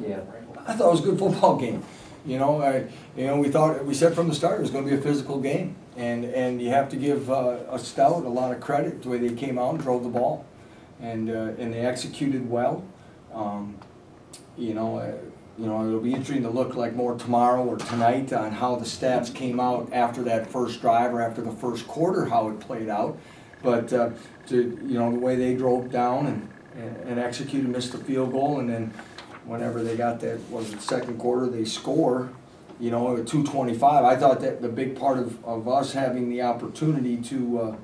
Yeah. I thought it was a good football game. We said from the start it was going to be a physical game, and you have to give a Stout a lot of credit the way they came out and drove the ball, and they executed well. It'll be interesting to look like more tomorrow or tonight on how the stats came out after that first drive or after the first quarter, how it played out. But the way they drove down and executed, missed the field goal, and then whenever they got that, was it second quarter, they score, at 2:25. I thought that the big part of us having the opportunity to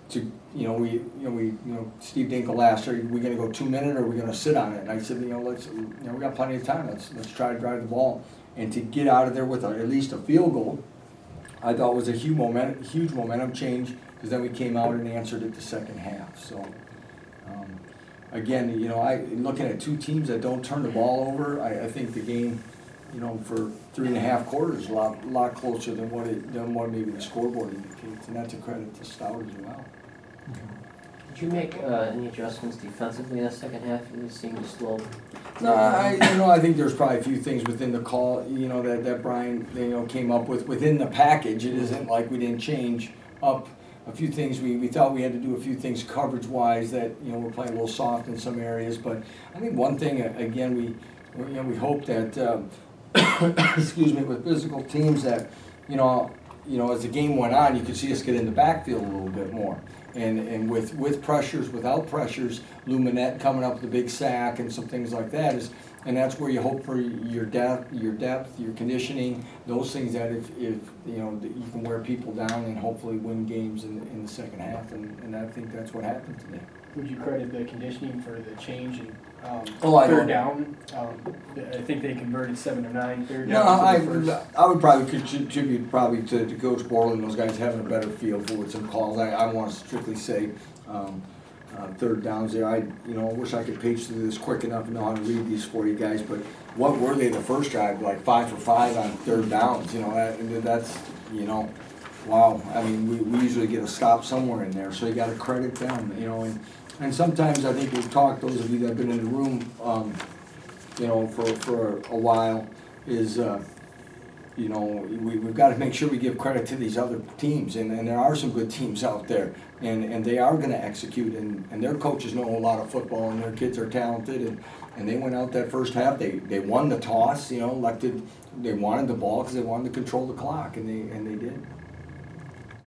Steve Dinkle asked, are we going to go 2 minute or are we going to sit on it? And I said, we got plenty of time. Let's try to drive the ball, and to get out of there with at least a field goal, I thought was a huge momentum change, because then we came out and answered it the second half. So. Again, looking at two teams that don't turn the ball over, I think the game, for 3.5 quarters is a lot closer than what maybe the scoreboard indicates, and that's a credit to Stout as well. Did you make any adjustments defensively in the second half? It seemed slow. No, I think there's probably a few things within the call, that Brian, came up with within the package. It isn't like we didn't change up a few things. We thought we had to do a few things coverage-wise that, we're playing a little soft in some areas. But I think one thing, again, we hope that, excuse me, with physical teams that, as the game went on, you could see us get in the backfield a little bit more. And with pressures, without pressures, Luminette coming up with a big sack and some things like that and that's where you hope for your depth, your conditioning, those things that if you can wear people down and hopefully win games in the second half, and I think that's what happened today. Would you credit the conditioning for the change in third down? I think they converted 7 of 9 third No, downs. I would probably contribute to Coach Borland and those guys having a better feel for what some calls. I want to strictly say third downs there. I wish I could page through this quick enough and know how to read these for you guys, but what were they the first drive? Like 5 for 5 on third downs. That's wow. I mean, we usually get a stop somewhere in there, so you got to credit them. And sometimes I think we've talked, those of you that have been in the room, for a while, is we've got to make sure we give credit to these other teams, and there are some good teams out there, and they are going to execute, and their coaches know a lot of football, and their kids are talented, and they went out that first half. They won the toss, they wanted the ball because they wanted to control the clock, and they did.